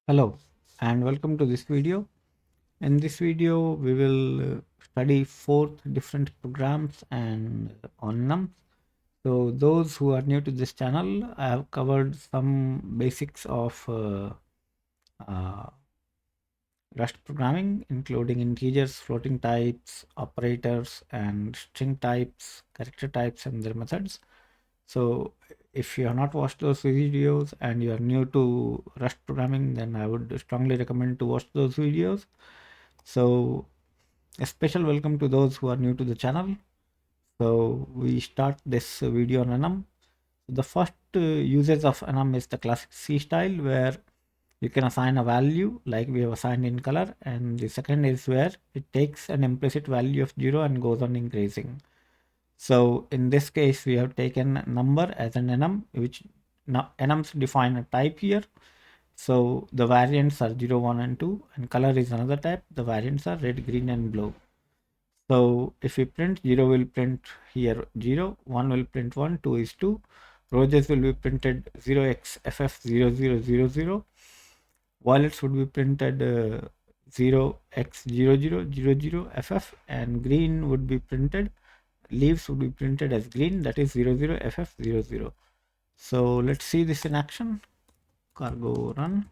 Hello and welcome to this video. In this video we will study four different programs and on them. So those who are new to this channel, I have covered some basics of uh, Rust programming, including integers, floating types, operators, and string types, character types, and their methods. So if you have not watched those videos and you are new to Rust programming, then I would strongly recommend to watch those videos. So a special welcome to those who are new to the channel. So we start this video on enum. The first usage of enum is the classic C style, where you can assign a value like we have assigned in color, and the second is where it takes an implicit value of 0 and goes on increasing. So in this case we have taken number as an enum, which now enums define a type here. So the variants are 0, 1 and 2, and color is another type. The variants are red, green and blue. So if we print 0 will print here 0, 1 will print 1, 2 is 2. Roses will be printed 0xFF0000. Violets would be printed 0x0000FF, and green would be printed, leaves would be printed as green, that is 00FF00. So let's see this in action. Cargo run.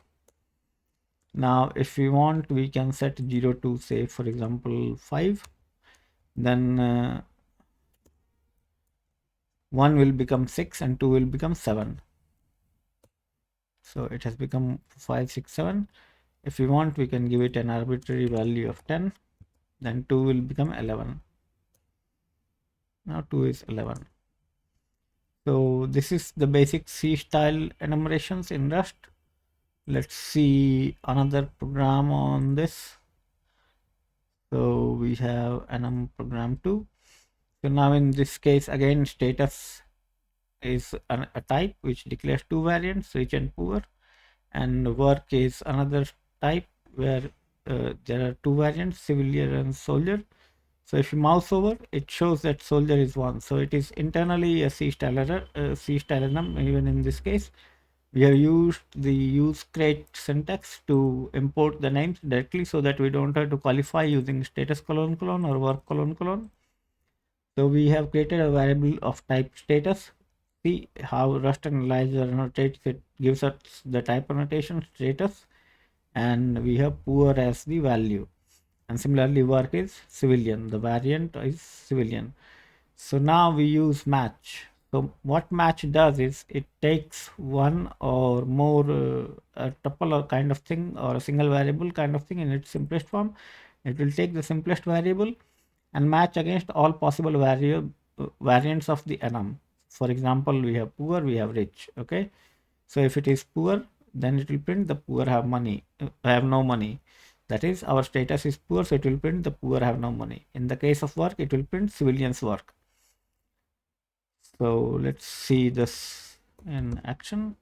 Now if we want, we can set 0 to, say for example 5, then 1 will become 6 and 2 will become 7. So it has become 5, 6, 7. If we want, we can give it an arbitrary value of 10, then 2 will become 11. Now 2 is 11. So this is the basic C style enumerations in Rust. Let's see another program on this. So we have enum program 2. So now in this case, again, status is a type which declares two variants, rich and poor, and work is another type where there are two variants, civilian and soldier. So if you mouse over, it shows that soldier is 1. So it is internally a C style error, C style enum. Even in this case, we have used the use crate syntax to import the names directly, so that we don't have to qualify using status : or work : So we have created a variable of type status. See how Rust analyzer annotates it, gives us the type annotation status, and we have poor as the value. And similarly, work is civilian, the variant is civilian. So now we use match. So what match does is it takes one or more a tuple or kind of thing, or a single variable kind of thing in its simplest form. It will take the simplest variable and match against all possible variants of the enum. For example, we have poor, we have rich. Okay, so if it is poor, then it will print the poor have money, have no money. That is, our status is poor, so it will print the poor have no money. In the case of work, it will print civilians work. So let's see this in action.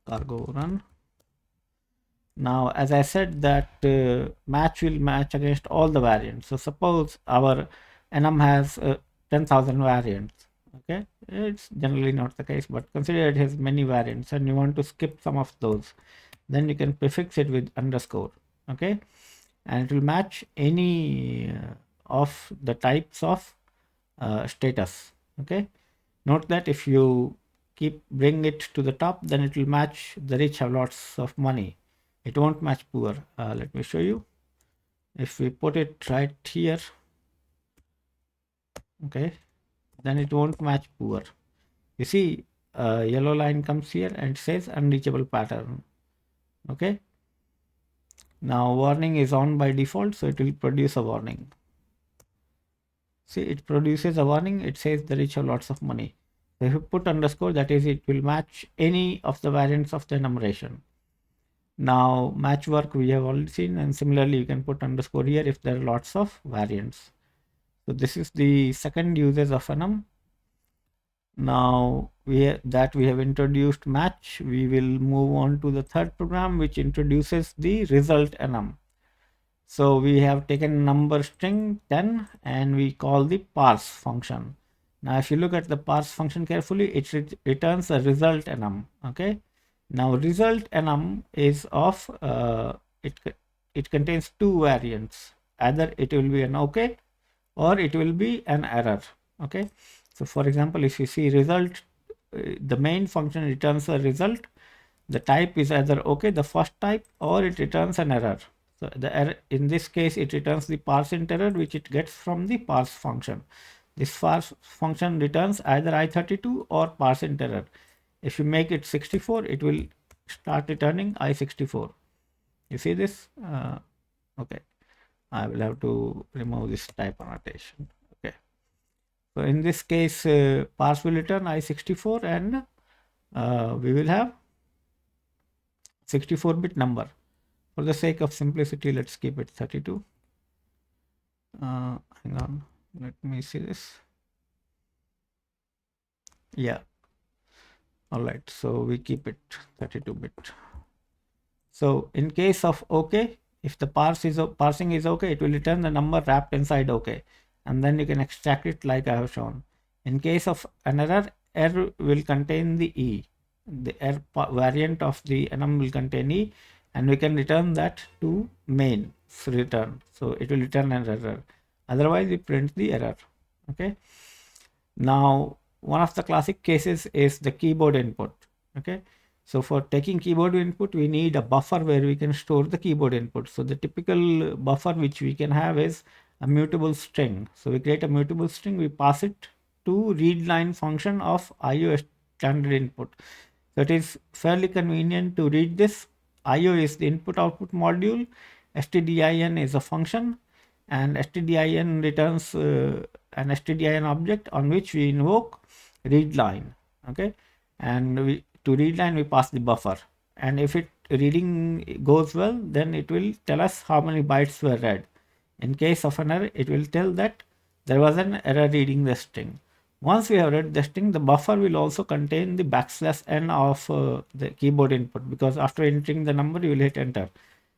Cargo run. Now, as I said, that match will match against all the variants. So suppose our enum has 10,000 variants. Okay, it's generally not the case, but consider it has many variants and you want to skip some of those, then you can prefix it with underscore. Okay, and it will match any of the types of status. Okay, note that if you bring it to the top, then it will match the rich have lots of money. It won't match poor. Let me show you. If we put it right here, okay, then it won't match poor. You see, yellow line comes here and it says unreachable pattern. Okay, now warning is on by default, so it will produce a warning. See, it produces a warning. It says the rich have lots of money. So if you put underscore, that is, it will match any of the variants of the enumeration. Now match work we have already seen, and similarly you can put underscore here if there are lots of variants. So this is the second usage of enum. Now we have introduced match, we will move on to the third program, which introduces the result enum. So we have taken number string 10 and we call the parse function. Now if you look at the parse function carefully, it returns a result enum. Okay, Now result enum is of it it contains two variants. Either it will be an okay or it will be an error. Okay, so for example, if you see result, the main function returns a result. The type is either okay, the first type, or it returns an error. So the error, in this case, it returns the parseInt error which it gets from the parse function. This parse function returns either I32 or parseInt error. If you make it 64, it will start returning I64. You see this? Okay, I will have to remove this type annotation. Okay, so in this case, parse will return I64 and we will have 64-bit number. For the sake of simplicity, let's keep it 32. Hang on, let me see this. Yeah, all right, so we keep it 32-bit. So in case of okay, if the parsing is okay, it will return the number wrapped inside okay, and then you can extract it like I have shown. In case of an error, error will contain the e. The error variant of the enum will contain e, and we can return that to main return. So it will return an error. Otherwise, we print the error. Okay. Now, one of the classic cases is the keyboard input. Okay. So for taking keyboard input, we need a buffer where we can store the keyboard input. So the typical buffer which we can have is a mutable string. So we create a mutable string, we pass it to read line function of IO standard input. So it is fairly convenient to read this. IO is the input output module, stdin is a function, and stdin returns an stdin object on which we invoke read line. Okay, and we to read line we pass the buffer, and if it reading goes well, then it will tell us how many bytes were read. In case of an error, it will tell that there was an error reading the string. Once we have read the string, the buffer will also contain the \n of the keyboard input, because after entering the number you will hit enter.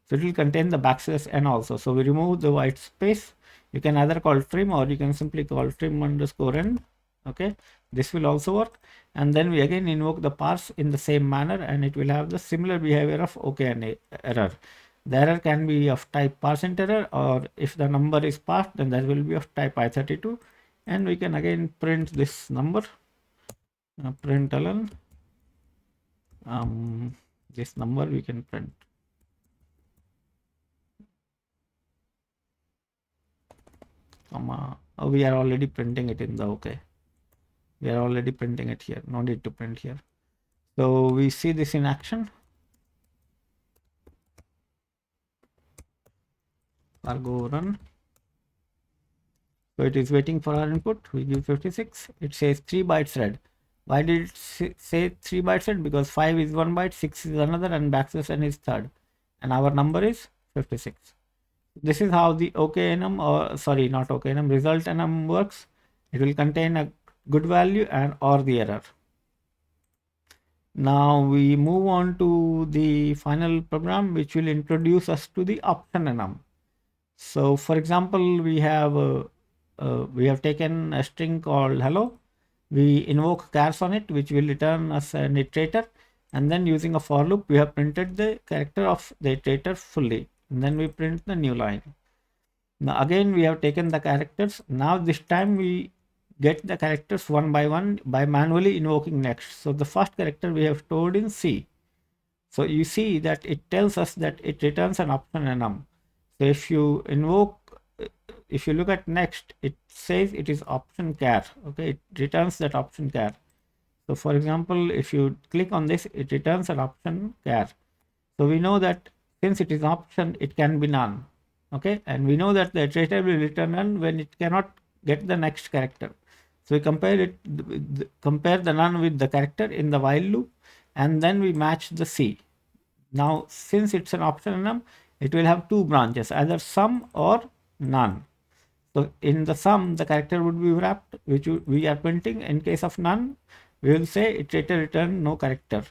So it will contain the \n also. So we remove the white space. You can either call trim or you can simply call trim underscore n. Okay, this will also work, and then we again invoke the parse in the same manner, and it will have the similar behavior of okay and error. The error can be of type parseInt error, or if the number is passed, then that will be of type I32, and we can again print this number, println this number we can print. Oh, we are already printing it in the okay. We are already printing it here. No need to print here. So we see this in action. Cargo run. So it is waiting for our input. We give 56. It says 3 bytes read. Why did it say 3 bytes read? Because 5 is 1 byte, 6 is another, and \n is third. And our number is 56. This is how the okay enum, or sorry, not okay enum, result enum works. It will contain a good value and or the error. Now we move on to the final program, which will introduce us to the option enum. So for example, we have taken a string called hello. We invoke chars on it, which will return us an iterator, and then using a for loop, we have printed the character of the iterator fully, and then we print the new line. Now again, we have taken the characters. Now this time we get the characters one by one by manually invoking next. So the first character we have stored in C. So you see that it tells us that it returns an option enum. So if you invoke, if you look at next, it says it is option char. Okay, it returns that option char. So for example, if you click on this, it returns an option char. So we know that since it is option, it can be none. Okay, and we know that the iterator will return none when it cannot get the next character. So we compare the none with the character in the while loop, and then we match the C. Now, since it's an option enum, it will have two branches, either sum or none. So in the sum, the character would be wrapped, which we are printing. In case of none, we will say iterator return no character.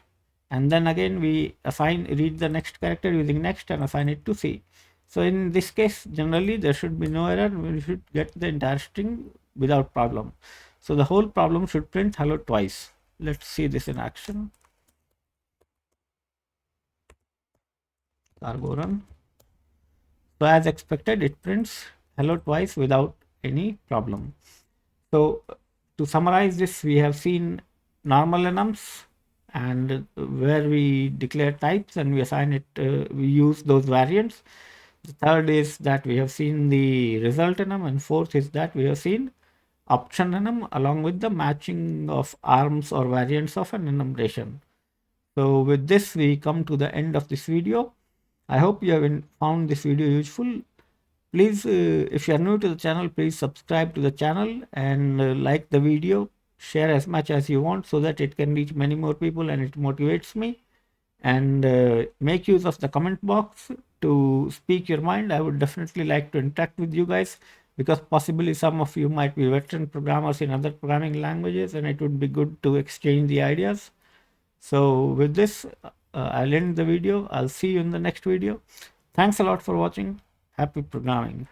And then again, we read the next character using next and assign it to C. So in this case, generally there should be no error. We should get the entire string without problem. So the whole problem should print hello twice. Let's see this in action. cargo run. So as expected, it prints hello twice without any problem. So to summarize this, we have seen normal enums, and where we declare types and we assign it, we use those variants. The third is that we have seen the result enum, and fourth is that we have seen option enum along with the matching of arms or variants of an enumeration. So with this, we come to the end of this video. I hope you have found this video useful. Please, if you are new to the channel, please subscribe to the channel and like the video, share as much as you want so that it can reach many more people and it motivates me. And make use of the comment box to speak your mind. I would definitely like to interact with you guys, because possibly some of you might be veteran programmers in other programming languages, and it would be good to exchange the ideas. So with this, I'll end the video. I'll see you in the next video. Thanks a lot for watching. Happy programming.